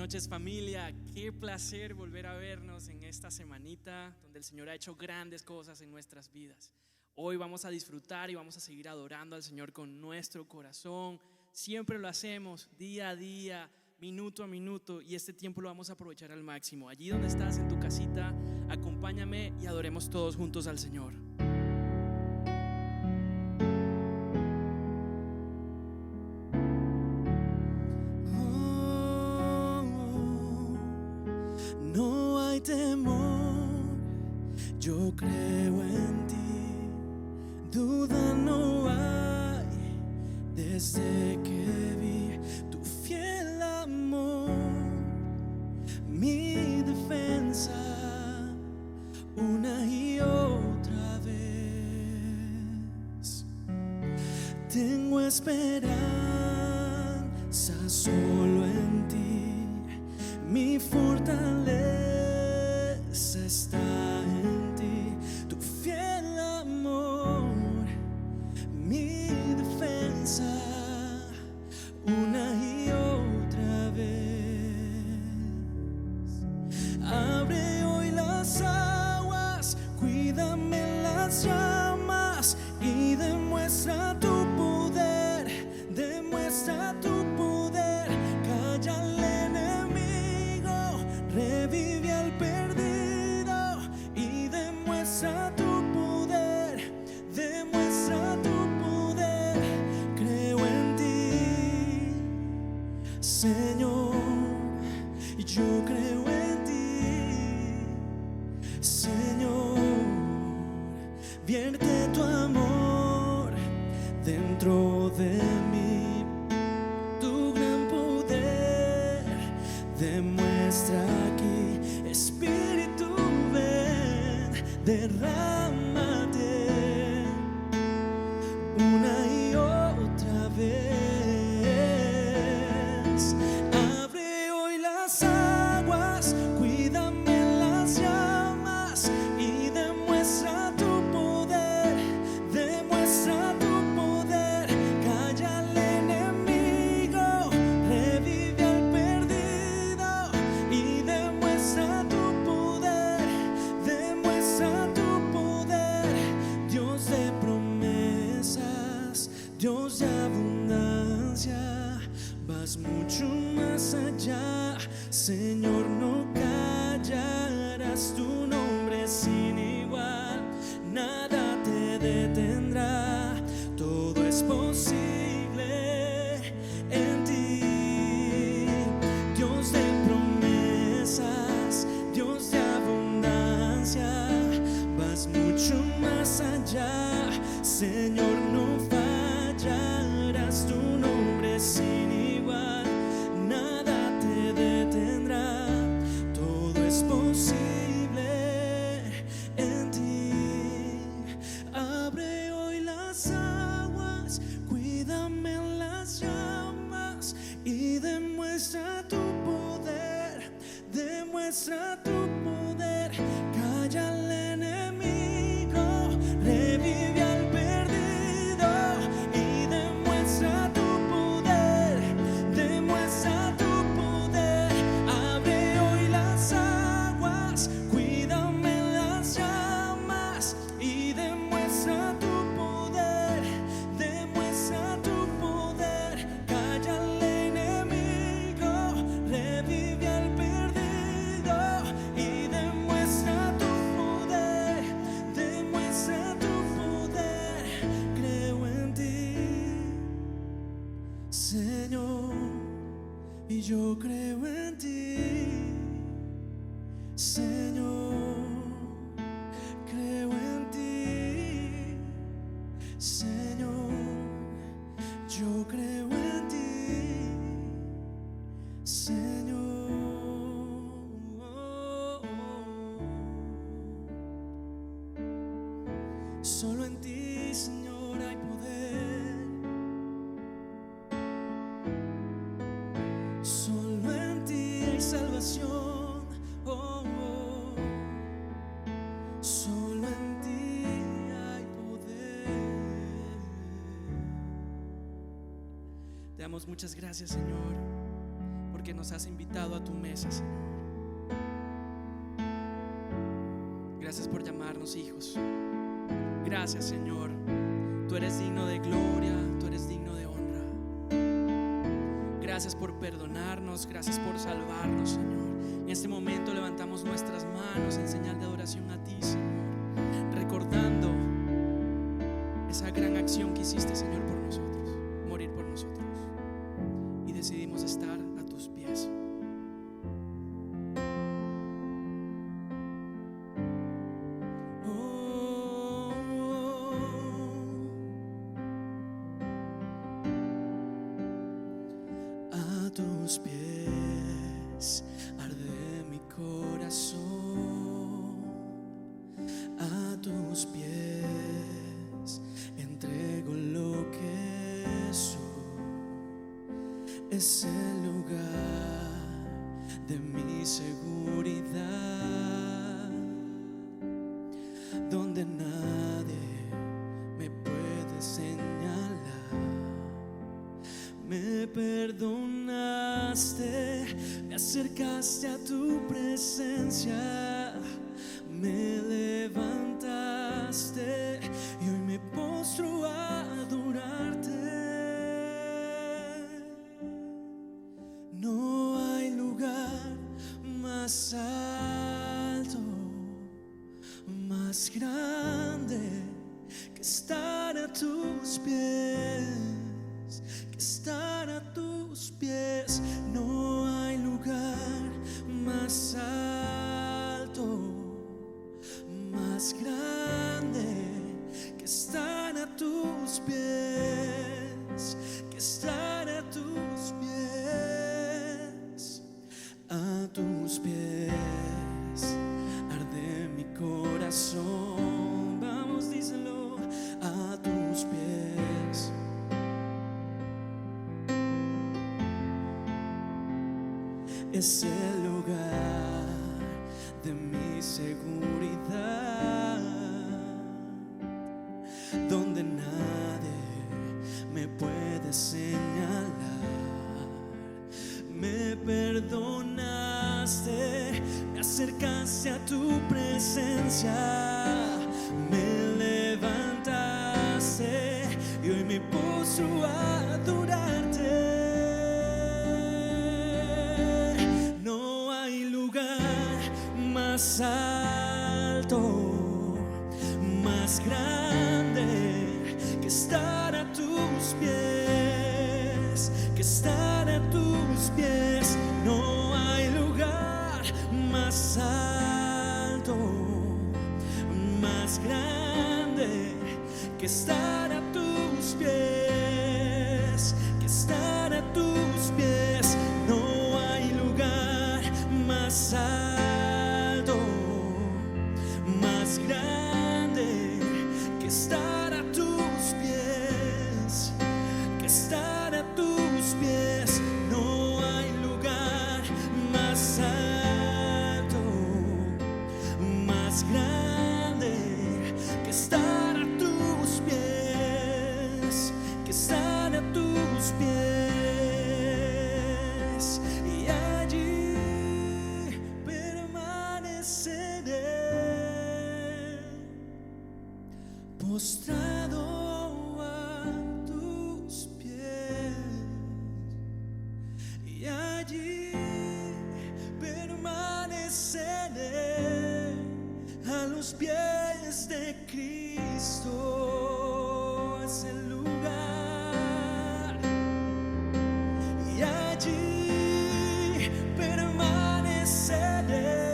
noches, familia. Qué placer volver a vernos en esta semanita donde el Señor ha hecho grandes cosas en nuestras vidas. Hoy vamos a disfrutar y vamos a seguir adorando al Señor con nuestro corazón. Siempre lo hacemos día a día, minuto a minuto, y este tiempo lo vamos a aprovechar al máximo. Allí donde estás, en tu casita, acompáñame y adoremos todos juntos al Señor. No hay temor, yo creo en ti, duda no hay, desde que vi tu fiel amor, mi defensa, una y otra vez. Tengo esperanza solo en ti, mi fortaleza está en ti, tu fiel amor, mi defensa, una y otra vez. Abre hoy las aguas, cuídame en las llamas y demuestra tu poder, demuestra tu poder. Calla al enemigo, revive al perdido y demuestra tu poder, demuestra tu poder. Creo en ti, Señor, y yo creo en ti, Señor. Vierte tu amor dentro de mí, tu gran poder demuestra aquí. Espíritu, ven, derrámate una y otra vez. Abre hoy las aguas, cuídame en las llamas y demuestra tu poder, demuestra tu poder. Calla al enemigo, revive al perdido y demuestra tu poder, demuestra tu poder. Dios de promesas, Dios de abundancia, vas mucho más allá, Señor, no callarás, tu nombre es sin igual, nada te detendrá, todo es posible en ti. Dios de promesas, Dios de abundancia, vas mucho más allá, Señor, no fallarás, tu nombre es sin igual, nada te detendrá, todo es posible en ti. Abre hoy las aguas, cuídame en las llamas y demuestra tu poder, demuestra tu poder. Calla al enemigo, revive al perdido y demuestra tu poder, demuestra tu poder. Abre hoy las aguas, cuídame en las llamas y demuestra tu poder, demuestra tu poder. Calla al enemigo, revive al perdido y demuestra tu poder, demuestra tu poder. Creo en ti, Señor, y yo creo en ti, Señor, creo en ti, Señor, yo creo en ti, Señor. Solo en ti, Señor, hay poder. Solo en ti hay salvación. Oh, oh. Solo en ti hay poder. Te damos muchas gracias, Señor, porque porque nos has invitado a tu mesa, Señor. Gracias por llamarnos hijos. Gracias, Señor. Tú eres digno de gloria, tú eres digno de honra. Gracias por perdonarnos, gracias por salvarnos, Señor. En este momento levantamos nuestras manos en señal de adoración a ti, Señor, recordando esa gran acción que hiciste, Señor, por nosotros, morir por nosotros. Y decidimos estar a tus pies. A tus pies arde mi corazón, a tus pies entrego lo que soy. Es el lugar de mi seguridad, donde nadie me puede señalar. Me perdonaste, me acercaste a tu presencia, me levantaste y hoy me postro a adorarte. No hay lugar más alto, más grande que estar a tus pies, que estar a tus pies. No hay lugar más alto, más grande que estar a tus pies, que estar a tus pies. A tus pies arde mi corazón. Vamos, díselo. A tus pies es el lugar de mi seguridad, donde nadie me puede señalar. Me perdonaste, me acercaste a tu presencia, me levantaste y hoy me postro a adorarte. No hay lugar más alto, más grande que estar a tus pies, que estar a tus pies. No hay lugar más alto, más grande que estar a tus pies, que estar a tus pies. No hay lugar más alto, más grande que estar a tus pies, que estar a tus pies. No hay lugar más alto, más grande que estar a tus pies, que estar a tus pies. Y allí permaneceré postrado a tus pies, y allí permaneceré a los pies de Cristo. Es el lugar, y allí permaneceré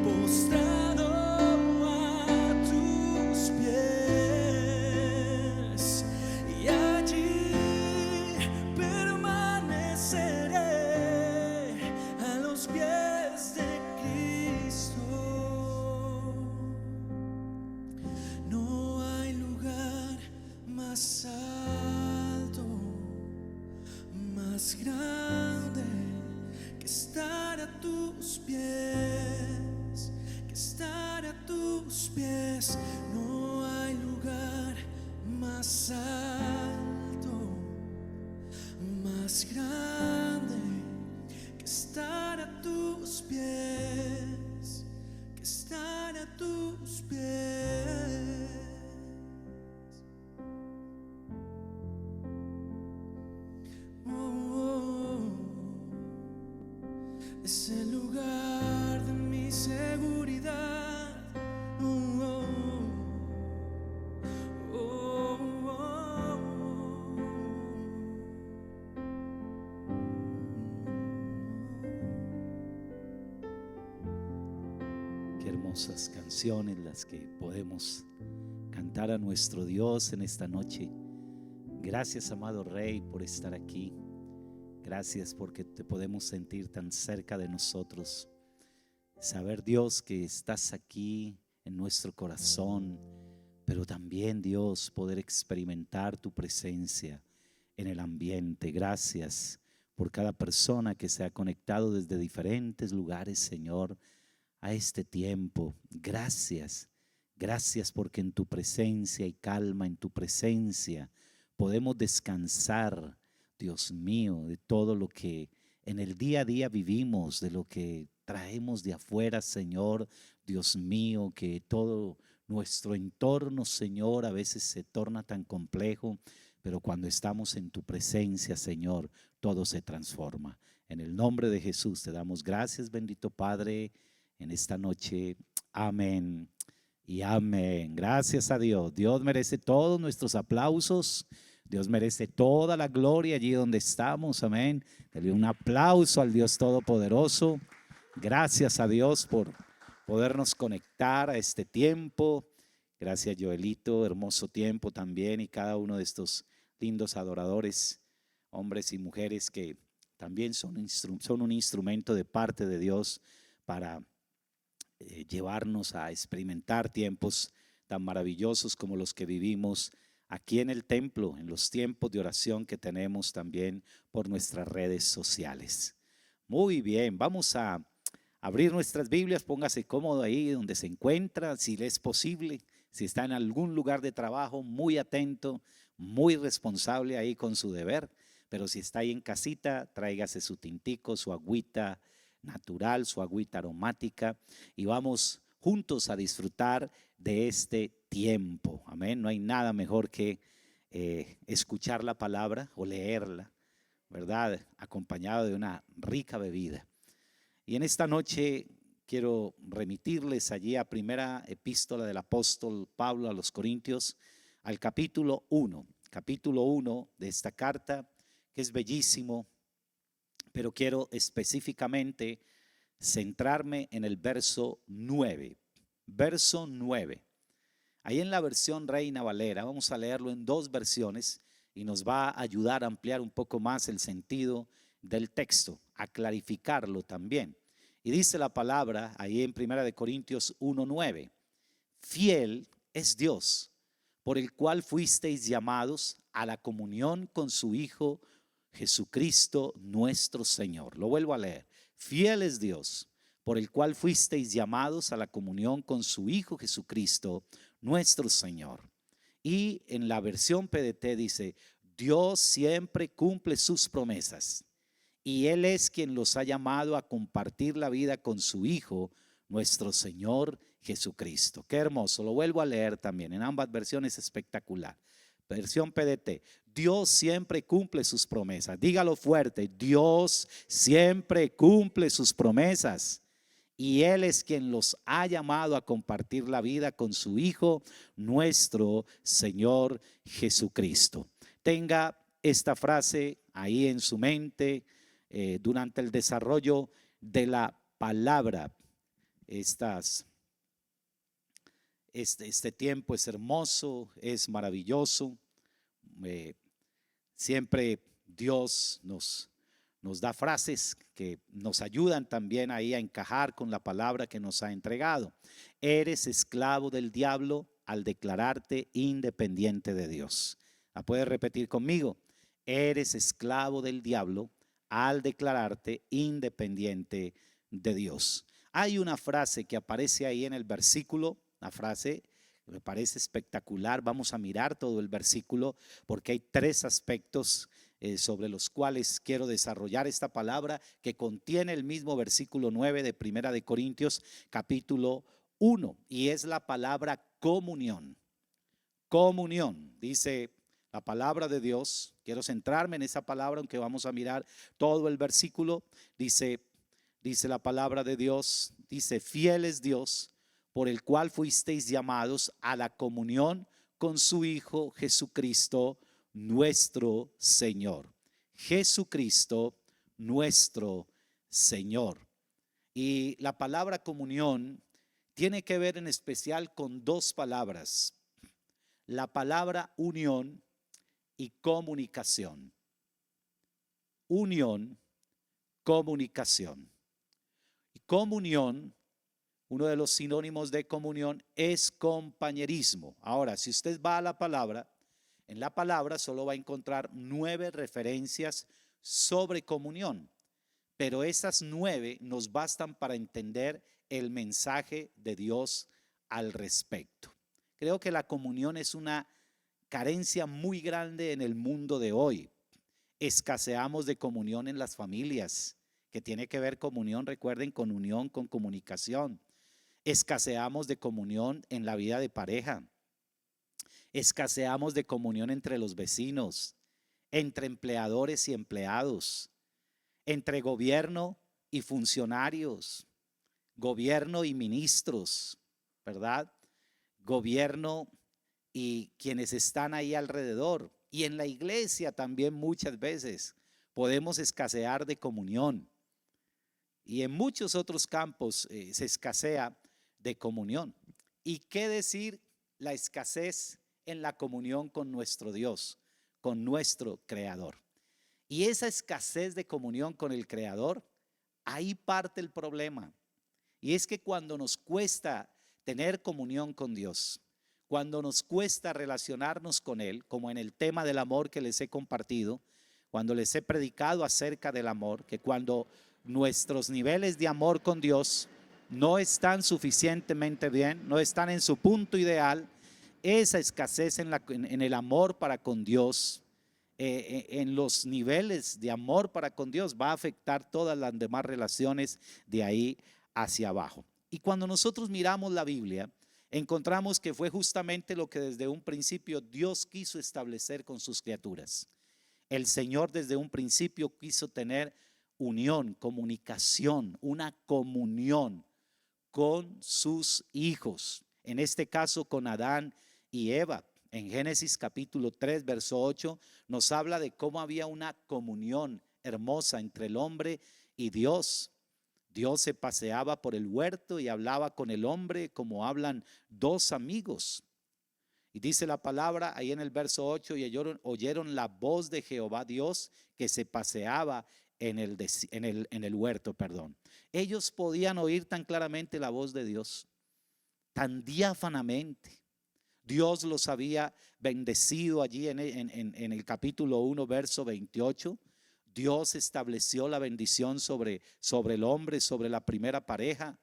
postrado a tus pies, y allí permaneceré a los pies de Cristo. No hay lugar más alto, más grande que estar a tus pies, que estar a tus pies. No hay lugar más alto, más Es el lugar de mi seguridad. Oh, oh, oh, oh, oh. Qué hermosas canciones las que podemos cantar a nuestro Dios en esta noche. Gracias, amado Rey, por estar aquí. Gracias porque te podemos sentir tan cerca de nosotros. Saber, Dios, que estás aquí en nuestro corazón, pero también, Dios, poder experimentar tu presencia en el ambiente. Gracias por cada persona que se ha conectado desde diferentes lugares, Señor, a este tiempo. Gracias, gracias porque en tu presencia hay calma, en tu presencia podemos descansar, Dios mío, de todo lo que en el día a día vivimos, de lo que traemos de afuera, Señor, Dios mío, que todo nuestro entorno, Señor, a veces se torna tan complejo, pero cuando estamos en tu presencia, Señor, todo se transforma. En el nombre de Jesús te damos gracias, bendito Padre, en esta noche. Amén y amén. Gracias a Dios. Dios merece todos nuestros aplausos. Dios merece toda la gloria allí donde estamos. Amén. Dale un aplauso al Dios Todopoderoso. Gracias a Dios por podernos conectar a este tiempo. Gracias, Joelito. Hermoso tiempo también. Y cada uno de estos lindos adoradores, hombres y mujeres que también son un instrumento de parte de Dios para llevarnos a experimentar tiempos tan maravillosos como los que vivimos aquí en el templo, en los tiempos de oración que tenemos también por nuestras redes sociales. Muy bien, vamos a abrir nuestras Biblias. Póngase cómodo ahí donde se encuentra, si le es posible. Si está en algún lugar de trabajo, muy atento, muy responsable ahí con su deber. Pero si está ahí en casita, tráigase su tintico, su agüita natural, su agüita aromática, y vamos juntos a disfrutar de este tiempo. Amén. No hay nada mejor que escuchar la palabra o leerla, ¿verdad? Acompañado de una rica bebida. Y en esta noche quiero remitirles allí a primera epístola del apóstol Pablo a los Corintios, al capítulo 1 de esta carta, que es bellísimo, pero quiero específicamente centrarme en el verso 9. Verso 9. Ahí en la versión Reina Valera, vamos a leerlo en dos versiones y nos va a ayudar a ampliar un poco más el sentido del texto, a clarificarlo también. Y dice la palabra ahí en 1 Corintios 1:9: fiel es Dios, por el cual fuisteis llamados a la comunión con su Hijo Jesucristo nuestro Señor. Lo vuelvo a leer. Fiel es Dios, por el cual fuisteis llamados a la comunión con su Hijo Jesucristo nuestro Señor. Y en la versión PDT dice: Dios siempre cumple sus promesas, y Él es quien los ha llamado a compartir la vida con su Hijo, nuestro Señor Jesucristo. Qué hermoso. Lo vuelvo a leer también en ambas versiones, espectacular. Versión PDT: Dios siempre cumple sus promesas. Dígalo fuerte: Dios siempre cumple sus promesas, y Él es quien los ha llamado a compartir la vida con su Hijo, nuestro Señor Jesucristo. Tenga esta frase ahí en su mente durante el desarrollo de la palabra. Este tiempo es hermoso, es maravilloso. Siempre Dios nos da frases que nos ayudan también ahí a encajar con la palabra que nos ha entregado. Eres esclavo del diablo al declararte independiente de Dios. ¿La puedes repetir conmigo? Eres esclavo del diablo al declararte independiente de Dios. Hay una frase que aparece ahí en el versículo, una frase que me parece espectacular. Vamos a mirar todo el versículo porque hay tres aspectos sobre los cuales quiero desarrollar esta palabra que contiene el mismo versículo 9 de Primera de Corintios capítulo 1, y es la palabra comunión. Comunión, dice la palabra de Dios. Quiero centrarme en esa palabra, aunque vamos a mirar todo el versículo. Dice dice la palabra de Dios, dice: fiel es Dios, por el cual fuisteis llamados a la comunión con su Hijo Jesucristo, nuestro Señor. Jesucristo, nuestro Señor. Y la palabra comunión tiene que ver en especial con dos palabras: la palabra unión y comunicación. Unión, comunicación. Y comunión, uno de los sinónimos de comunión es compañerismo. Ahora, si usted va a la palabra, en la palabra solo va a encontrar 9 referencias sobre comunión, pero esas 9 nos bastan para entender el mensaje de Dios al respecto. Creo que la comunión es una carencia muy grande en el mundo de hoy. Escaseamos de comunión en las familias, que tiene que ver comunión, recuerden, con unión, con comunicación. Escaseamos de comunión en la vida de pareja. Escaseamos de comunión entre los vecinos, entre empleadores y empleados, entre gobierno y funcionarios, gobierno y ministros, ¿verdad? Gobierno y quienes están ahí alrededor. Y en la iglesia también muchas veces podemos escasear de comunión. Y en muchos otros campos se escasea de comunión. ¿Y qué decir la escasez en la comunión con nuestro Dios, con nuestro Creador? Y esa escasez de comunión con el Creador, ahí parte el problema. Y es que cuando nos cuesta tener comunión con Dios, cuando nos cuesta relacionarnos con Él, como en el tema del amor que les he compartido, cuando les he predicado acerca del amor, que cuando nuestros niveles de amor con Dios no están suficientemente bien, no están en su punto ideal, esa escasez en el amor para con Dios, en los niveles de amor para con Dios, va a afectar todas las demás relaciones de ahí hacia abajo. Y cuando nosotros miramos la Biblia, encontramos que fue justamente lo que desde un principio Dios quiso establecer con sus criaturas. El Señor desde un principio quiso tener unión, comunicación, una comunión con sus hijos, en este caso con Adán y Eva. En Génesis capítulo 3, verso 8, nos habla de cómo había una comunión hermosa entre el hombre y Dios. Dios se paseaba por el huerto y hablaba con el hombre como hablan dos amigos. Y dice la palabra ahí en el verso 8: y oyeron la voz de Jehová Dios que se paseaba en el huerto. Ellos podían oír tan claramente la voz de Dios, tan diáfanamente. Dios los había bendecido allí en el capítulo 1, verso 28. Dios estableció la bendición sobre el hombre, sobre la primera pareja.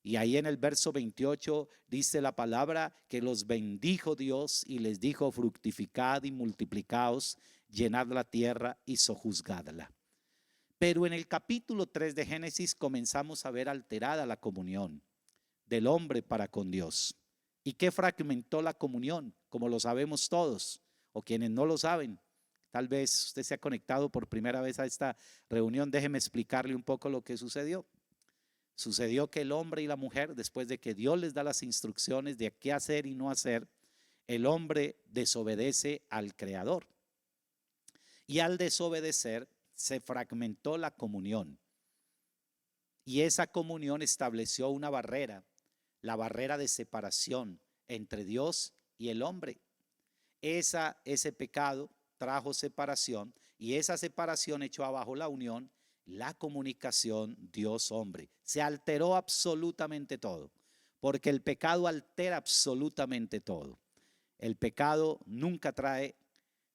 Y ahí en el verso 28 dice la palabra que los bendijo Dios y les dijo: fructificad y multiplicaos, llenad la tierra y sojuzgadla. Pero en el capítulo 3 de Génesis comenzamos a ver alterada la comunión del hombre para con Dios. ¿Y qué fragmentó la comunión? Como lo sabemos todos, o quienes no lo saben. Tal vez usted se ha conectado por primera vez a esta reunión. Déjeme explicarle un poco lo que sucedió. Sucedió que el hombre y la mujer, después de que Dios les da las instrucciones de qué hacer y no hacer, el hombre desobedece al Creador. Y al desobedecer se fragmentó la comunión. Y esa comunión estableció una barrera, la barrera de separación entre Dios y el hombre. Ese pecado trajo separación, y esa separación echó abajo la unión, la comunicación Dios-hombre. Se alteró absolutamente todo, porque el pecado altera absolutamente todo. El pecado nunca trae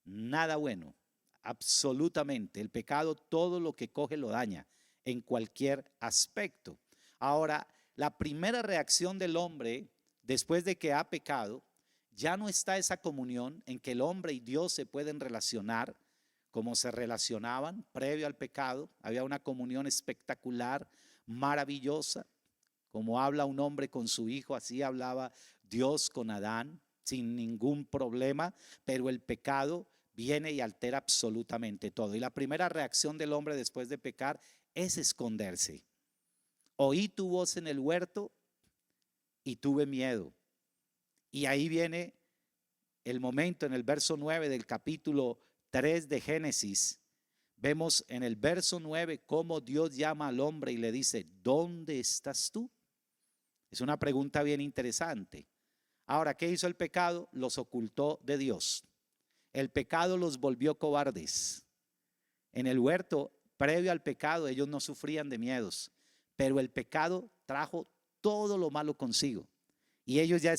nada bueno, absolutamente. El pecado todo lo que coge lo daña en cualquier aspecto. Ahora, la primera reacción del hombre después de que ha pecado, ya no está esa comunión en que el hombre y Dios se pueden relacionar como se relacionaban previo al pecado. Había una comunión espectacular, maravillosa. Como habla un hombre con su hijo, así hablaba Dios con Adán, sin ningún problema. Pero el pecado viene y altera absolutamente todo. Y la primera reacción del hombre después de pecar es esconderse. oí tu voz en el huerto y tuve miedo. Y ahí viene el momento en el verso 9 del capítulo 3 de Génesis. Vemos en el verso 9 cómo Dios llama al hombre y le dice: ¿dónde estás tú? Es una pregunta bien interesante. Ahora, ¿qué hizo el pecado? Los ocultó de Dios. El pecado los volvió cobardes. En el huerto, previo al pecado, ellos no sufrían de miedos, pero el pecado trajo todo lo malo consigo. Y ellos ya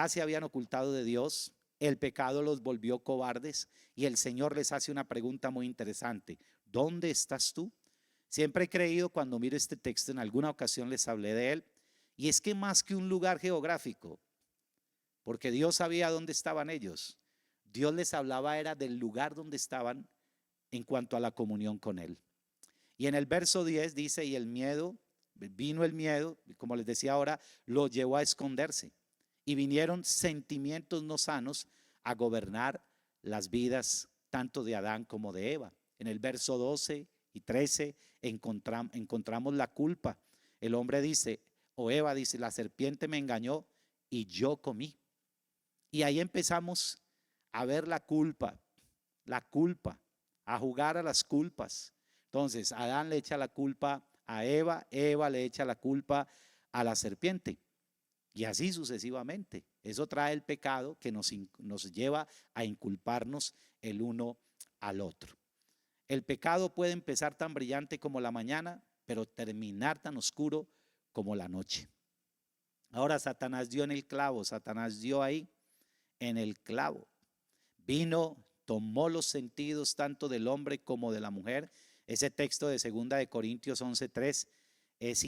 se habían ocultado de Dios. El pecado los volvió cobardes y el Señor les hace una pregunta muy interesante: ¿dónde estás tú? Siempre he creído, cuando miro este texto, en alguna ocasión les hablé de él, y es que más que un lugar geográfico, porque Dios sabía dónde estaban ellos, Dios les hablaba era del lugar donde estaban en cuanto a la comunión con Él. Y en el verso 10 dice: y vino el miedo, como les decía ahora, lo llevó a esconderse. Y vinieron sentimientos no sanos a gobernar las vidas tanto de Adán como de Eva. En el verso 12 y 13 encontramos la culpa. El hombre dice, o Eva dice: la serpiente me engañó y yo comí. Y ahí empezamos a ver la culpa, a jugar a las culpas. Entonces, Adán le echa la culpa a Eva, Eva le echa la culpa a la serpiente. Y así sucesivamente. Eso trae el pecado que nos lleva a inculparnos el uno al otro. El pecado puede empezar tan brillante como la mañana, pero terminar tan oscuro como la noche. Ahora Satanás dio en el clavo, Satanás dio ahí en el clavo. Vino, tomó los sentidos tanto del hombre como de la mujer. Ese texto de 2 de Corintios 11:3 es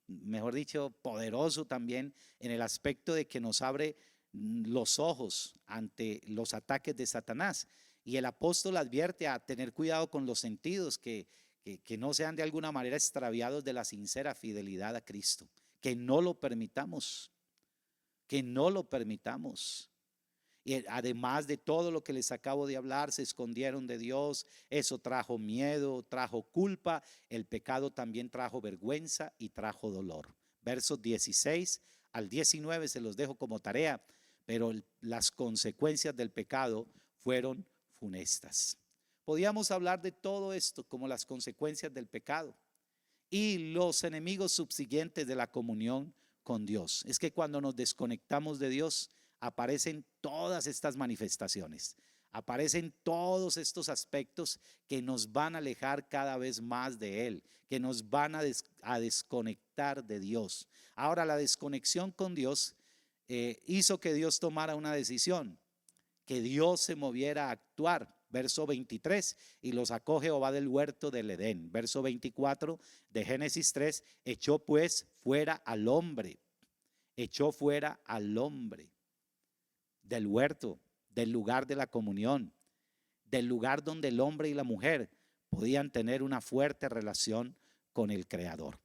mejor dicho, poderoso también en el aspecto de que nos abre los ojos ante los ataques de Satanás. Y el apóstol advierte a tener cuidado con los sentidos, que no sean de alguna manera extraviados de la sincera fidelidad a Cristo, que no lo permitamos, Y además de todo lo que les acabo de hablar, se escondieron de Dios. Eso trajo miedo, trajo culpa. El pecado también trajo vergüenza y trajo dolor. Versos 16 al 19 se los dejo como tarea, pero las consecuencias del pecado fueron funestas. Podíamos hablar de todo esto como las consecuencias del pecado y los enemigos subsiguientes de la comunión con Dios. Es que cuando nos desconectamos de Dios, aparecen todas estas manifestaciones, aparecen todos estos aspectos que nos van a alejar cada vez más de Él, que nos van a desconectar de Dios. Ahora, la desconexión con Dios hizo que Dios tomara una decisión, que Dios se moviera a actuar. Verso 23, y lo sacó Jehová del huerto del Edén. Verso 24 de Génesis 3, echó pues fuera al hombre, del huerto, del lugar de la comunión, del lugar donde el hombre y la mujer podían tener una fuerte relación con el Creador.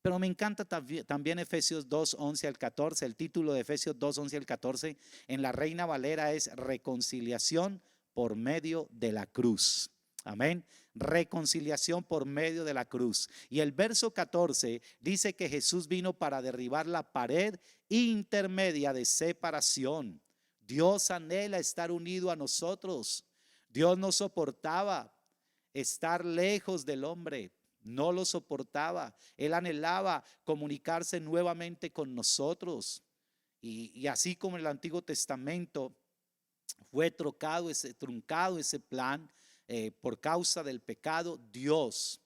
Pero me encanta también Efesios 2, 11 al 14. El título de Efesios 2, 11 al 14 en la Reina Valera es reconciliación por medio de la cruz. Amén. Reconciliación por medio de la cruz. Y el verso 14 dice que Jesús vino para derribar la pared intermedia de separación. Dios anhela estar unido a nosotros. Dios no soportaba estar lejos del hombre, no lo soportaba. Él anhelaba comunicarse nuevamente con nosotros. Y así como en el Antiguo Testamento fue truncado ese plan por causa del pecado, Dios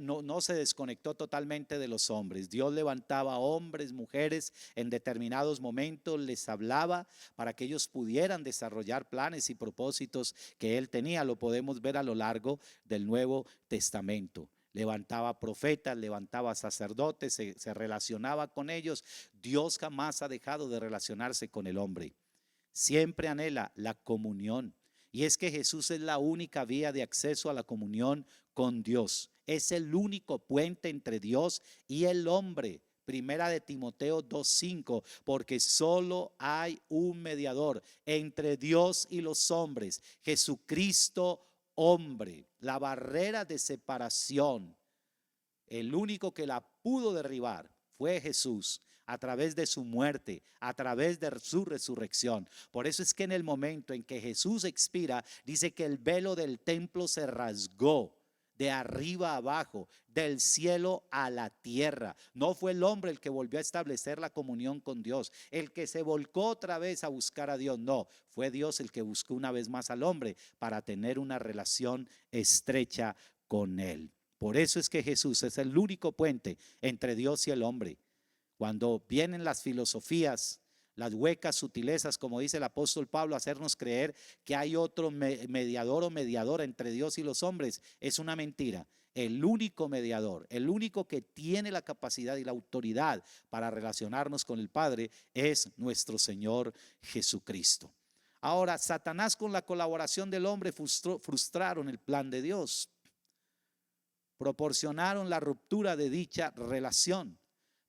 no se desconectó totalmente de los hombres. Dios levantaba hombres, mujeres en determinados momentos, les hablaba para que ellos pudieran desarrollar planes y propósitos que Él tenía. Lo podemos ver a lo largo del Nuevo Testamento. Levantaba profetas, levantaba sacerdotes, se relacionaba con ellos. Dios jamás ha dejado de relacionarse con el hombre. Siempre anhela la comunión. Y es que Jesús es la única vía de acceso a la comunión con Dios. Es el único puente entre Dios y el hombre. Primera de Timoteo 2:5, porque solo hay un mediador entre Dios y los hombres, Jesucristo hombre. La barrera de separación el único que la pudo derribar fue Jesús, a través de su muerte, a través de su resurrección. Por eso es que en el momento en que Jesús expira, dice que el velo del templo se rasgó de arriba a abajo, del cielo a la tierra. No fue el hombre el que volvió a establecer la comunión con Dios, el que se volcó otra vez a buscar a Dios. No, fue Dios el que buscó una vez más al hombre para tener una relación estrecha con él. Por eso es que Jesús es el único puente entre Dios y el hombre. Cuando vienen las filosofías, las huecas sutilezas, como dice el apóstol Pablo, hacernos creer que hay otro mediador o mediadora entre Dios y los hombres, es una mentira. El único mediador, el único que tiene la capacidad y la autoridad para relacionarnos con el Padre es nuestro Señor Jesucristo. Ahora, Satanás, con la colaboración del hombre, frustraron el plan de Dios. Proporcionaron la ruptura de dicha relación.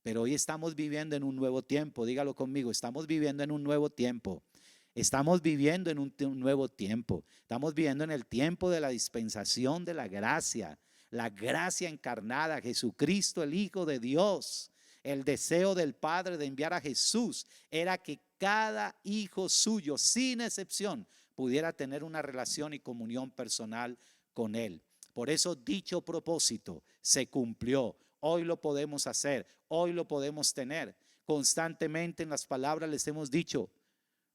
Pero hoy estamos viviendo en un nuevo tiempo. Dígalo conmigo, estamos viviendo en un nuevo tiempo. Estamos viviendo en un nuevo tiempo. Estamos viviendo en el tiempo de la dispensación de la gracia encarnada, Jesucristo, el Hijo de Dios. El deseo del Padre de enviar a Jesús era que cada hijo suyo, sin excepción, pudiera tener una relación y comunión personal con Él. Por eso dicho propósito se cumplió. Hoy lo podemos hacer, hoy lo podemos tener. Constantemente en las palabras les hemos dicho,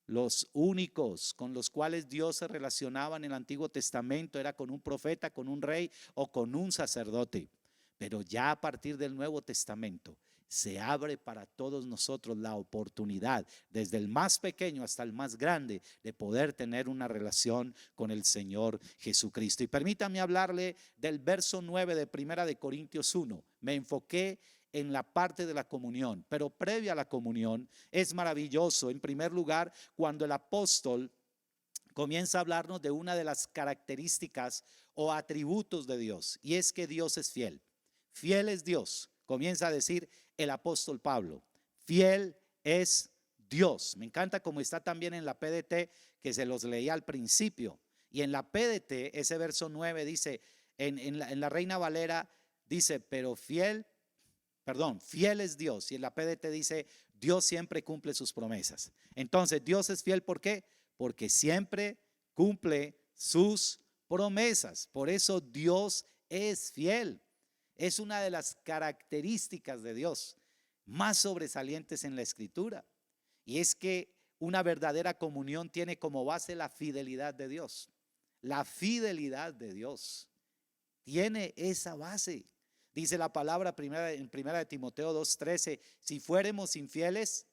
los únicos con los cuales Dios se relacionaba en el Antiguo Testamento era con un profeta, con un rey o con un sacerdote. Pero ya a partir del Nuevo Testamento se abre para todos nosotros la oportunidad, desde el más pequeño hasta el más grande, de poder tener una relación con el Señor Jesucristo. Y permítame hablarle del verso 9 de Primera de Corintios 1. Me enfoqué en la parte de la comunión, pero previa a la comunión es maravilloso. En primer lugar, cuando el apóstol comienza a hablarnos de una de las características o atributos de Dios, y es que Dios es fiel. Fiel es Dios. Comienza a decir el apóstol Pablo, fiel es Dios. Me encanta como está también en la PDT, que se los leía al principio. Y en la PDT, ese verso 9 dice, en la Reina Valera dice, fiel es Dios. Y en la PDT dice, Dios siempre cumple sus promesas. Entonces, Dios es fiel, ¿por qué? Porque siempre cumple sus promesas. Por eso Dios es fiel. Es una de las características de Dios más sobresalientes en la Escritura. Y es que una verdadera comunión tiene como base la fidelidad de Dios. La fidelidad de Dios tiene esa base. Dice la palabra en primera de Timoteo 2:13, si fuéramos infieles,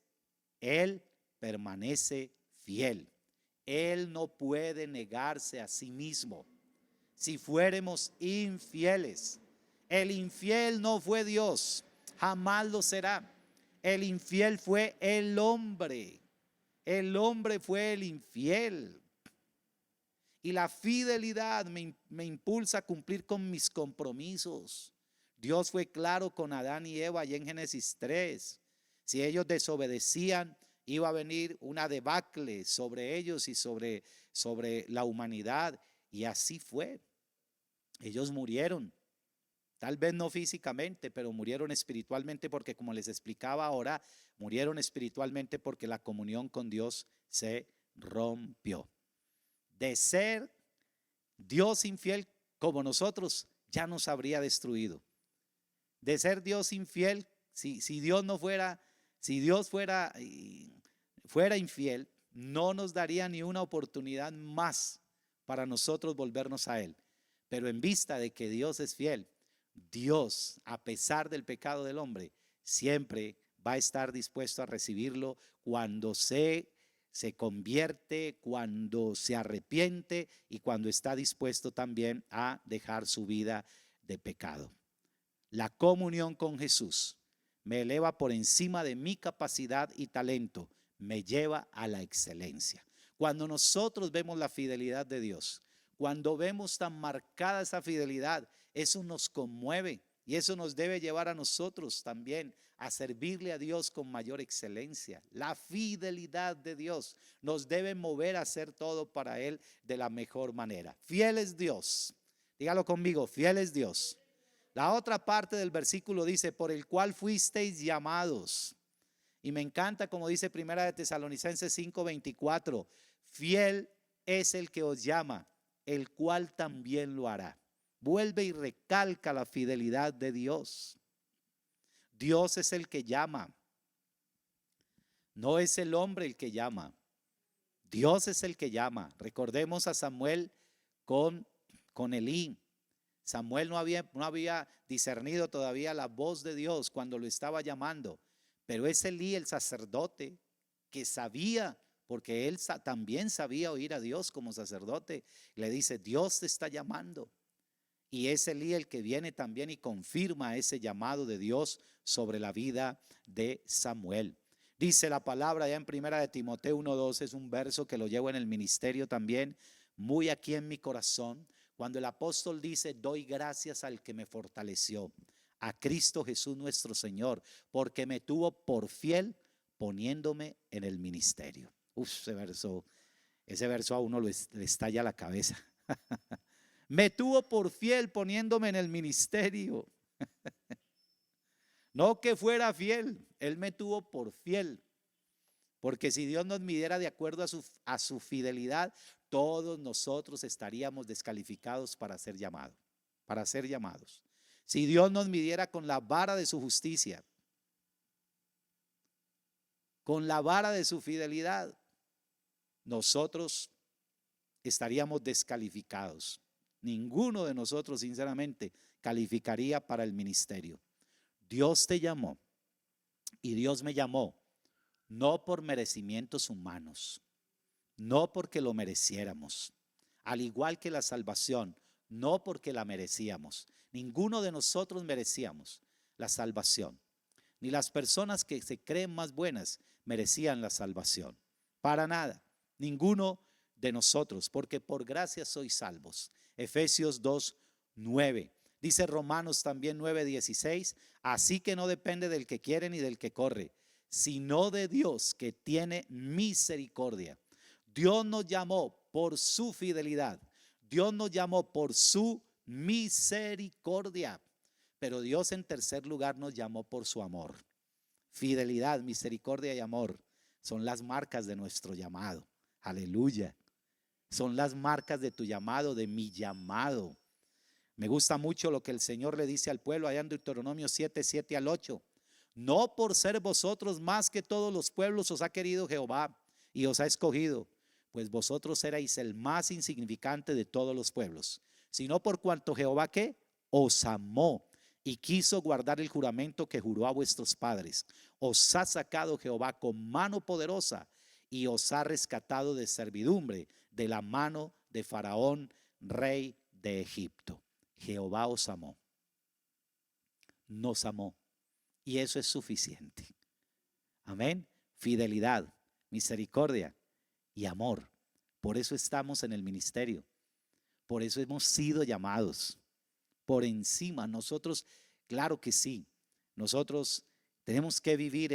Él permanece fiel. Él no puede negarse a sí mismo. Si fuéramos infieles, el infiel no fue Dios, jamás lo será. El infiel fue el hombre. El hombre fue el infiel. Y la fidelidad me impulsa a cumplir con mis compromisos. Dios fue claro con Adán y Eva allá en Génesis 3. Si ellos desobedecían, iba a venir una debacle sobre ellos y sobre la humanidad. Y así fue. Ellos murieron. Tal vez no físicamente, pero murieron espiritualmente porque, como les explicaba ahora, murieron espiritualmente porque la comunión con Dios se rompió. De ser Dios infiel como nosotros, ya nos habría destruido. De ser Dios infiel, si Dios fuera infiel, no nos daría ni una oportunidad más para nosotros volvernos a Él. Pero en vista de que Dios es fiel, Dios, a pesar del pecado del hombre, siempre va a estar dispuesto a recibirlo cuando se convierte, cuando se arrepiente y cuando está dispuesto también a dejar su vida de pecado. La comunión con Jesús me eleva por encima de mi capacidad y talento, me lleva a la excelencia. Cuando nosotros vemos la fidelidad de Dios, cuando vemos tan marcada esa fidelidad, eso nos conmueve y eso nos debe llevar a nosotros también a servirle a Dios con mayor excelencia. La fidelidad de Dios nos debe mover a hacer todo para Él de la mejor manera. Fiel es Dios. Dígalo conmigo, fiel es Dios. la otra parte del versículo dice, por el cual fuisteis llamados. Y me encanta como dice Primera de Tesalonicenses 5:24, fiel es el que os llama, el cual también lo hará. Vuelve y recalca la fidelidad de Dios. Dios es el que llama. No es el hombre el que llama. Dios es el que llama. Recordemos a Samuel con Elí. Samuel no había discernido todavía la voz de Dios cuando lo estaba llamando. Pero es Elí, el sacerdote, que sabía, porque él también sabía oír a Dios como sacerdote. Le dice, Dios te está llamando. Y es Elí el que viene también y confirma ese llamado de Dios sobre la vida de Samuel. Dice la palabra ya en Primera de Timoteo 1:2, es un verso que lo llevo en el ministerio también, muy aquí en mi corazón, cuando el apóstol dice, doy gracias al que me fortaleció, a Cristo Jesús nuestro Señor, porque me tuvo por fiel poniéndome en el ministerio. Ese verso a uno le estalla la cabeza. Me tuvo por fiel poniéndome en el ministerio. No que fuera fiel, Él me tuvo por fiel. Porque si Dios nos midiera de acuerdo a su fidelidad, todos nosotros estaríamos descalificados para ser llamados. Si Dios nos midiera con la vara de su justicia, con la vara de su fidelidad, nosotros estaríamos descalificados. Ninguno de nosotros, sinceramente, calificaría para el ministerio. Dios te llamó y Dios me llamó no por merecimientos humanos, no porque lo mereciéramos, al igual que la salvación, no porque la merecíamos. Ninguno de nosotros merecíamos la salvación, ni las personas que se creen más buenas merecían la salvación, para nada, ninguno de nosotros, porque por gracia sois salvos. Efesios 2:9. Dice Romanos también 9:16, así que no depende del que quiere ni del que corre, sino de Dios que tiene misericordia. Dios nos llamó por su fidelidad, Dios nos llamó por su misericordia, pero Dios en tercer lugar nos llamó por su amor. Fidelidad, misericordia y amor son las marcas de nuestro llamado. Aleluya. Son las marcas de tu llamado, de mi llamado. Me gusta mucho lo que el Señor le dice al pueblo allá en Deuteronomio 7:7-8. No por ser vosotros más que todos los pueblos os ha querido Jehová y os ha escogido, pues vosotros erais el más insignificante de todos los pueblos, sino por cuanto Jehová ¿qué? Os amó y quiso guardar el juramento que juró a vuestros padres. Os ha sacado Jehová con mano poderosa y os ha rescatado de servidumbre, de la mano de Faraón, rey de Egipto. Jehová os amó, nos amó, y eso es suficiente. Amén. Fidelidad, misericordia y amor. Por eso estamos en el ministerio. Por eso hemos sido llamados. Por encima, nosotros, claro que sí, nosotros tenemos que vivir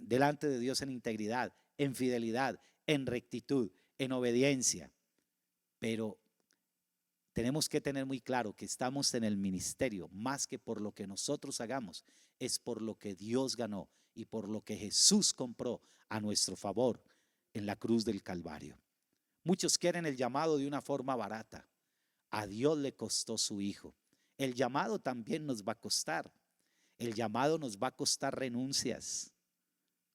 delante de Dios en integridad, en fidelidad, en rectitud, en obediencia. Pero tenemos que tener muy claro que estamos en el ministerio, más que por lo que nosotros hagamos, es por lo que Dios ganó y por lo que Jesús compró a nuestro favor en la cruz del Calvario. Muchos quieren el llamado de una forma barata. A Dios le costó su Hijo. El llamado también nos va a costar. El llamado nos va a costar renuncias,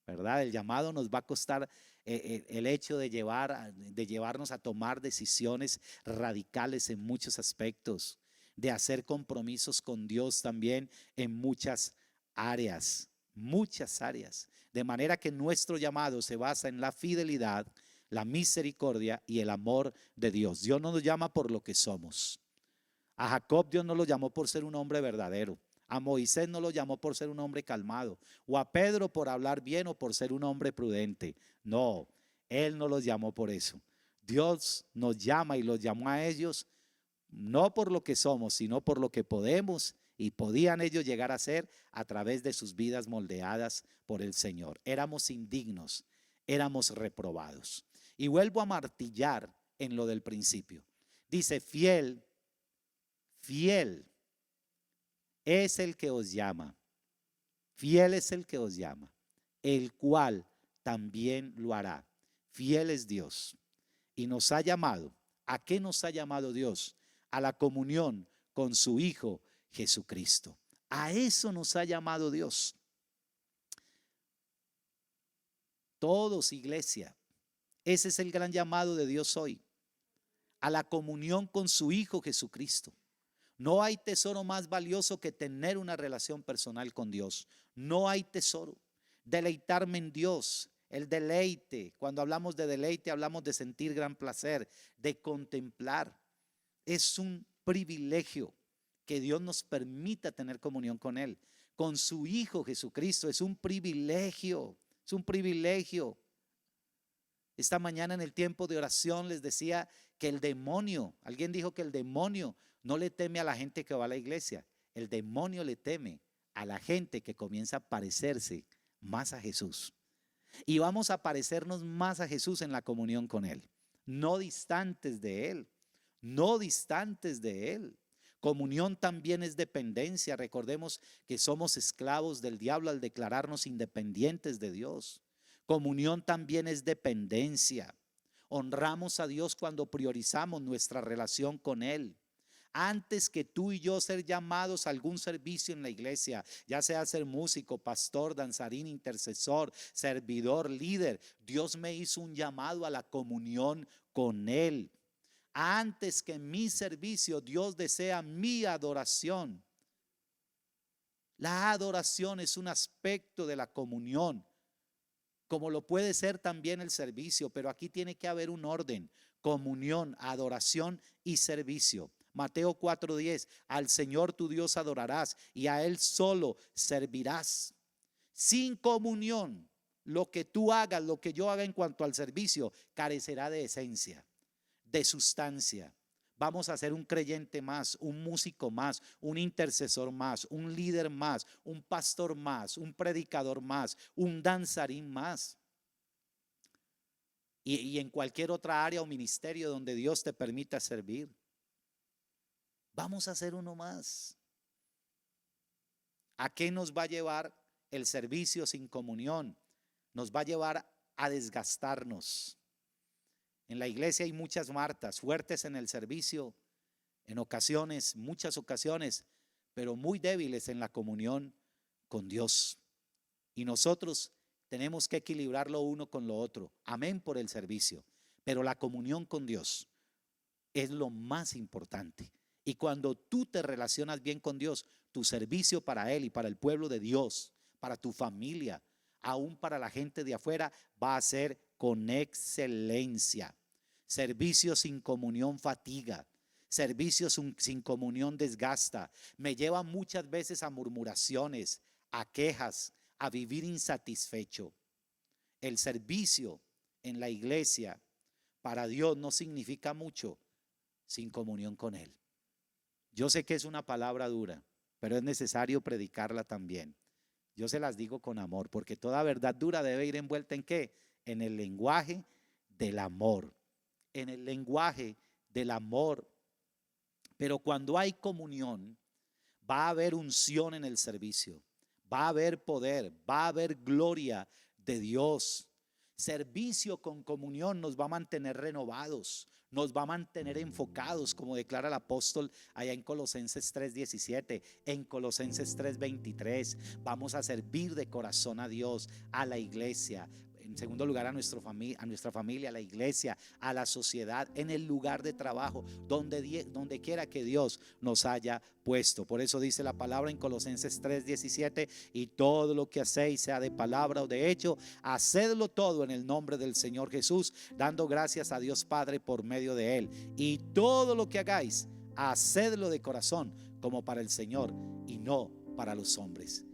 ¿verdad? El llamado nos va a costar el hecho de llevarnos a tomar decisiones radicales en muchos aspectos, de hacer compromisos con Dios también en muchas áreas, de manera que nuestro llamado se basa en la fidelidad, la misericordia y el amor de Dios. Dios no nos llama por lo que somos. A Jacob Dios no lo llamó por ser un hombre verdadero. A Moisés no lo llamó por ser un hombre calmado, o a Pedro por hablar bien o por ser un hombre prudente. No, Él no los llamó por eso. Dios nos llama y los llamó a ellos no por lo que somos, sino por lo que podemos y podían ellos llegar a ser a través de sus vidas moldeadas por el Señor. Éramos indignos, éramos reprobados. Y vuelvo a martillar en lo del principio. Dice fiel es el que os llama, fiel es el que os llama, el cual también lo hará. Fiel es Dios y nos ha llamado. ¿A qué nos ha llamado Dios? A la comunión con su Hijo Jesucristo. A eso nos ha llamado Dios. Todos, iglesia, ese es el gran llamado de Dios hoy, a la comunión con su Hijo Jesucristo. No hay tesoro más valioso que tener una relación personal con Dios. No hay tesoro. Deleitarme en Dios, el deleite. Cuando hablamos de deleite, hablamos de sentir gran placer, de contemplar. Es un privilegio que Dios nos permita tener comunión con Él, con su Hijo Jesucristo. Es un privilegio, es un privilegio. Esta mañana en el tiempo de oración les decía que el demonio, alguien dijo que el demonio no le teme a la gente que va a la iglesia. El demonio le teme a la gente que comienza a parecerse más a Jesús. Y vamos a parecernos más a Jesús en la comunión con Él. No distantes de Él. No distantes de Él. Comunión también es dependencia. Recordemos que somos esclavos del diablo al declararnos independientes de Dios. Comunión también es dependencia. Honramos a Dios cuando priorizamos nuestra relación con Él. Antes que tú y yo ser llamados a algún servicio en la iglesia, ya sea ser músico, pastor, danzarín, intercesor, servidor, líder, Dios me hizo un llamado a la comunión con Él. Antes que mi servicio, Dios desea mi adoración. La adoración es un aspecto de la comunión, como lo puede ser también el servicio, pero aquí tiene que haber un orden: comunión, adoración y servicio. Mateo 4:10, al Señor tu Dios adorarás y a Él solo servirás. Sin comunión, lo que tú hagas, lo que yo haga en cuanto al servicio, carecerá de esencia, de sustancia. Vamos a ser un creyente más, un músico más, un intercesor más, un líder más, un pastor más, un predicador más, un danzarín más. Y en cualquier otra área o ministerio donde Dios te permita servir. Vamos a ser uno más. ¿A qué nos va a llevar el servicio sin comunión? Nos va a llevar a desgastarnos. En la iglesia hay muchas Martas, fuertes en el servicio, en ocasiones, muchas ocasiones, pero muy débiles en la comunión con Dios. Y nosotros tenemos que equilibrar lo uno con lo otro. Amén por el servicio, pero la comunión con Dios es lo más importante. Y cuando tú te relacionas bien con Dios, tu servicio para Él y para el pueblo de Dios, para tu familia, aún para la gente de afuera, va a ser con excelencia. Servicio sin comunión fatiga. Servicio sin comunión desgasta. Me lleva muchas veces a murmuraciones, a quejas, a vivir insatisfecho. El servicio en la iglesia para Dios no significa mucho sin comunión con Él. Yo sé que es una palabra dura, pero es necesario predicarla también. Yo se las digo con amor, porque toda verdad dura debe ir envuelta ¿en qué? En el lenguaje del amor. En el lenguaje del amor. Pero cuando hay comunión, va a haber unción en el servicio, va a haber poder, va a haber gloria de Dios. Servicio con comunión nos va a mantener renovados, nos va a mantener enfocados, como declara el apóstol allá en Colosenses 3:17, en Colosenses 3:23. Vamos a servir de corazón a Dios, a la iglesia. En segundo lugar, a nuestra familia, a la iglesia, a la sociedad, en el lugar de trabajo, donde quiera que Dios nos haya puesto. Por eso dice la palabra en Colosenses 3:17, y todo lo que hacéis, sea de palabra o de hecho, hacedlo todo en el nombre del Señor Jesús, dando gracias a Dios Padre por medio de Él. Y todo lo que hagáis, hacedlo de corazón, como para el Señor y no para los hombres.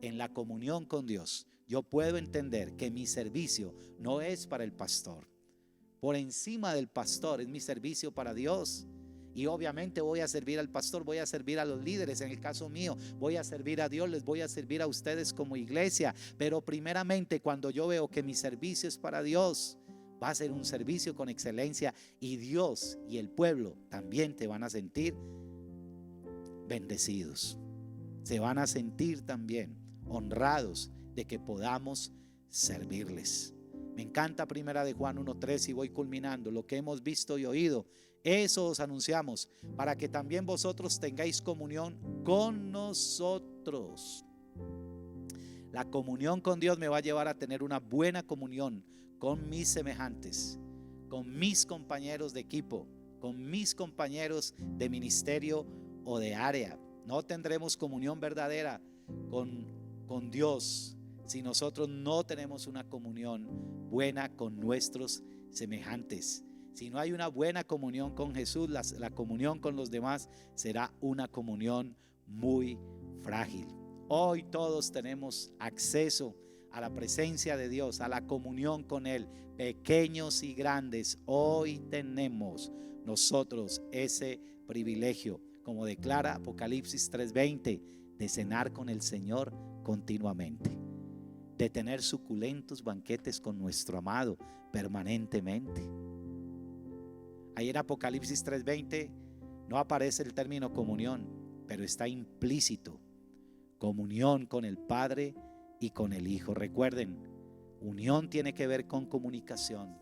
En la comunión con Dios, yo puedo entender que mi servicio no es para el pastor. Por encima del pastor es mi servicio para Dios. Y obviamente voy a servir al pastor, voy a servir a los líderes. En el caso mío, voy a servir a Dios, les voy a servir a ustedes como iglesia. Pero primeramente, cuando yo veo que mi servicio es para Dios, va a ser un servicio con excelencia. Y Dios y el pueblo también te van a sentir bendecidos. se van a sentir también honrados de que podamos servirles. Me encanta Primera de Juan 1:3 y voy culminando. Lo que hemos visto y oído, eso os anunciamos, para que también vosotros tengáis comunión con nosotros. La comunión con Dios me va a llevar a tener una buena comunión con mis semejantes, con mis compañeros de equipo, con mis compañeros de ministerio o de área. No tendremos comunión verdadera con Dios si nosotros no tenemos una comunión buena con nuestros semejantes. Si no hay una buena comunión con Jesús, la comunión con los demás será una comunión muy frágil. Hoy todos tenemos acceso a la presencia de Dios, a la comunión con Él, pequeños y grandes. Hoy tenemos nosotros ese privilegio, como declara Apocalipsis 3:20, de cenar con el Señor continuamente, de tener suculentos banquetes con nuestro amado permanentemente. Ahí en Apocalipsis 3:20 no aparece el término comunión, pero está implícito: comunión con el Padre y con el Hijo. Recuerden, unión tiene que ver con comunicación.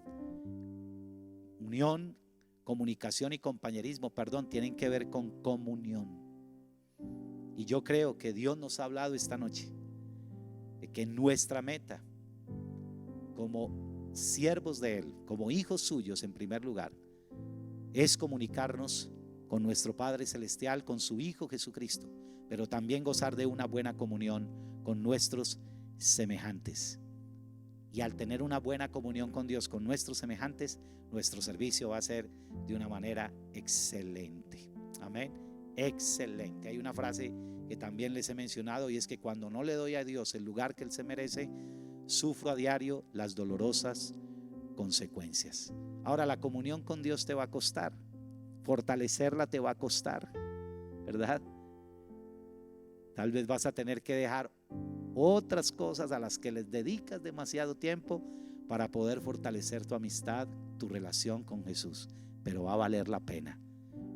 Unión, comunicación y compañerismo, tienen que ver con comunión. Y yo creo que Dios nos ha hablado esta noche de que nuestra meta como siervos de Él, como hijos suyos en primer lugar, es comunicarnos con nuestro Padre Celestial, con su Hijo Jesucristo, pero también gozar de una buena comunión con nuestros semejantes. Y al tener una buena comunión con Dios, con nuestros semejantes, nuestro servicio va a ser de una manera excelente. Amén. Excelente. Hay una frase que también les he mencionado, y es que cuando no le doy a Dios el lugar que Él se merece, sufro a diario las dolorosas consecuencias. Ahora, la comunión con Dios te va a costar, fortalecerla te va a costar, ¿verdad? Tal vez vas a tener que dejar otras cosas a las que les dedicas demasiado tiempo para poder fortalecer tu amistad, tu relación con Jesús, pero va a valer la pena,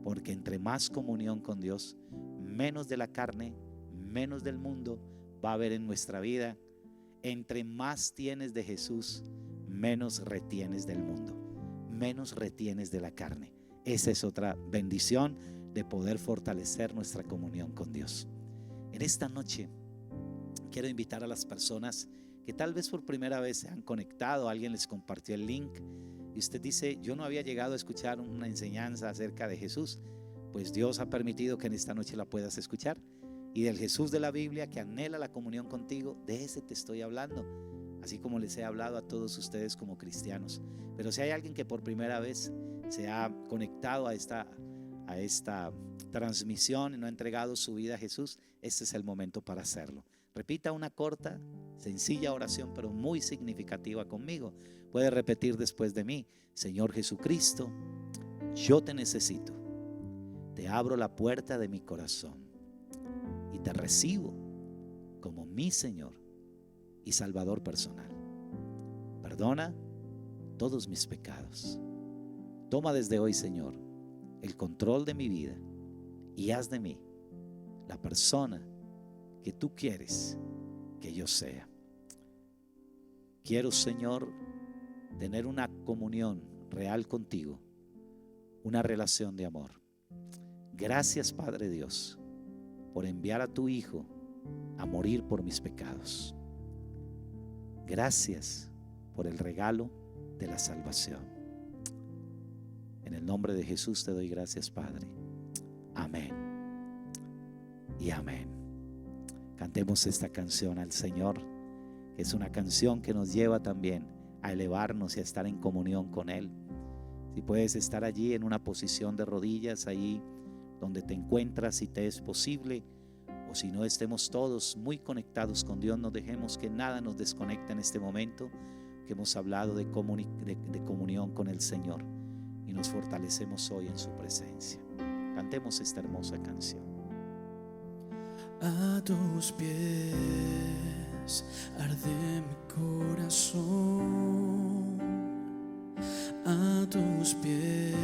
porque entre más comunión con Dios, menos de la carne, menos del mundo va a haber en nuestra vida. Entre más tienes de Jesús, menos retienes del mundo, menos retienes de la carne. Esa es otra bendición de poder fortalecer nuestra comunión con Dios. En esta noche quiero invitar a las personas que tal vez por primera vez se han conectado, alguien les compartió el link y usted dice: yo no había llegado a escuchar una enseñanza acerca de Jesús. Pues Dios ha permitido que en esta noche la puedas escuchar, y del Jesús de la Biblia que anhela la comunión contigo, de ese te estoy hablando, así como les he hablado a todos ustedes como cristianos. Pero si hay alguien que por primera vez se ha conectado a esta transmisión y no ha entregado su vida a Jesús, este es el momento para hacerlo. Repita una corta, sencilla oración, pero muy significativa conmigo. Puede repetir después de mí: Señor Jesucristo, yo te necesito. Te abro la puerta de mi corazón y te recibo como mi Señor y Salvador personal. Perdona todos mis pecados. Toma desde hoy, Señor, el control de mi vida y haz de mí la persona que tú quieres que yo sea. Quiero, Señor, tener una comunión real contigo, una relación de amor. Gracias, Padre Dios, por enviar a tu Hijo a morir por mis pecados. Gracias por el regalo de la salvación. En el nombre de Jesús te doy gracias, Padre. Amén y amén. Cantemos esta canción al Señor, que es una canción que nos lleva también a elevarnos y a estar en comunión con Él. Si puedes estar allí en una posición de rodillas, ahí donde te encuentras, si te es posible, o si no, estemos todos muy conectados con Dios. No dejemos que nada nos desconecte en este momento que hemos hablado de comunión con el Señor, y nos fortalecemos hoy en su presencia. Cantemos esta hermosa canción. A tus pies arde mi corazón, a tus pies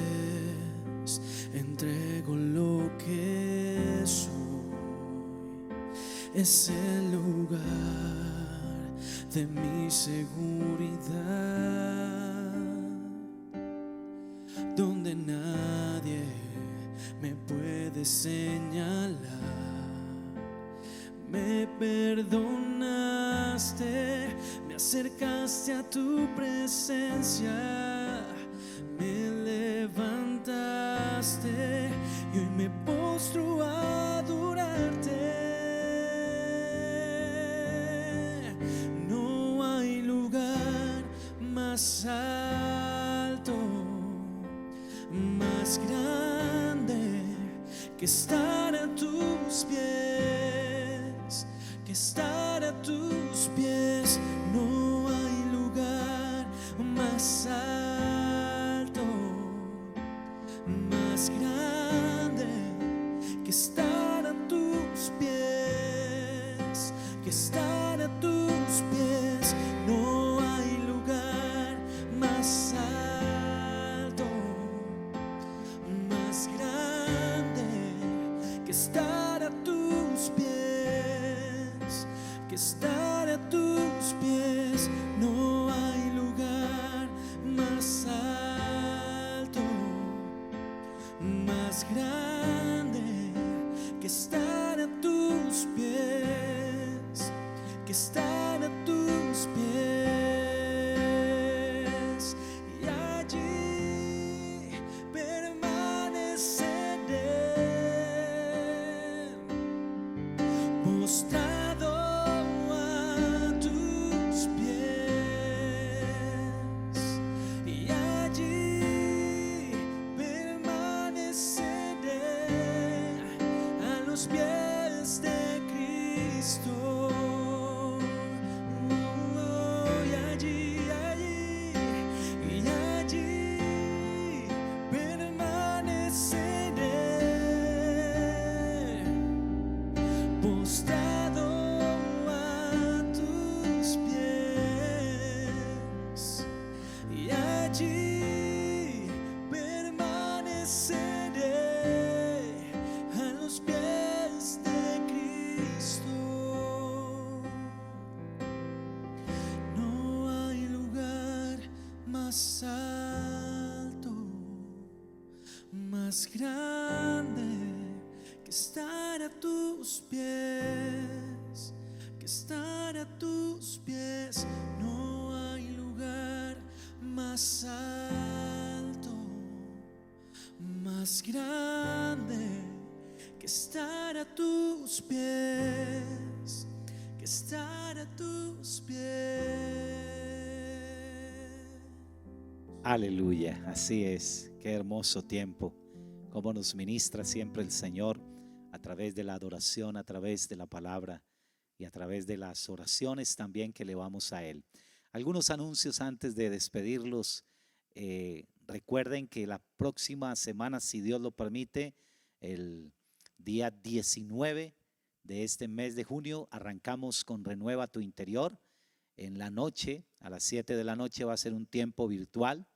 entrego lo que soy. es el lugar de mi seguridad, donde nadie me puede señalar. Me perdonaste, me acercaste a tu presencia, me levantaste y hoy me postro a adorarte. No hay lugar más alto, más grande que estar a tus pies, que estar a tus pies. No hay lugar más alto, más grande que estar a tus pies, que estar a tus pies. No hay lugar más alto, más grande que estar a tus pies, que estar a tus pies. No hay lugar más alto, más grande que estar a tus pies, que estar a tus pies. Y allí permaneceré, postrado a tus pies. Y allí permaneceré a los pies de Cristo. Y allí permaneceré, postrado a tus pies. Y allí permaneceré a los pies de Cristo. No hay lugar más alto, más grande que estar a tus pies, que estar a tus pies. No hay lugar más alto, más grande que estar a tus pies, que estar a tus pies. Aleluya, así es. Qué hermoso tiempo, cómo nos ministra siempre el Señor a través de la adoración, a través de la palabra y a través de las oraciones también que elevamos a Él. Algunos anuncios antes de despedirlos. Recuerden que la próxima semana, si Dios lo permite, el día 19 de este mes de junio, arrancamos con Renueva tu Interior. En la noche, a las 7 de la noche, va a ser un tiempo virtual,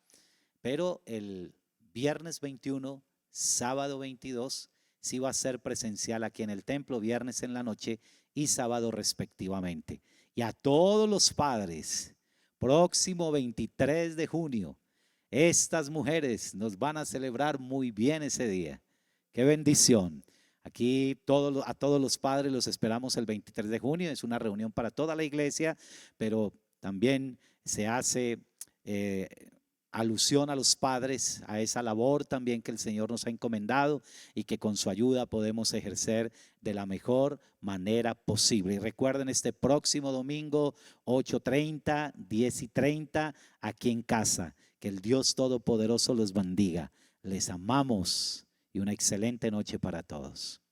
pero el viernes 21, sábado 22, sí va a ser presencial aquí en el templo, viernes en la noche y sábado respectivamente. Y a todos los padres, próximo 23 de junio, estas mujeres nos van a celebrar muy bien ese día. ¡Qué bendición! Aquí a todos los padres los esperamos el 23 de junio. Es una reunión para toda la iglesia, pero también se hace alusión a los padres, a esa labor también que el Señor nos ha encomendado y que con su ayuda podemos ejercer de la mejor manera posible. Y recuerden, este próximo domingo 8:30, 10:30 aquí en casa. Que el Dios Todopoderoso los bendiga. Les amamos y una excelente noche para todos.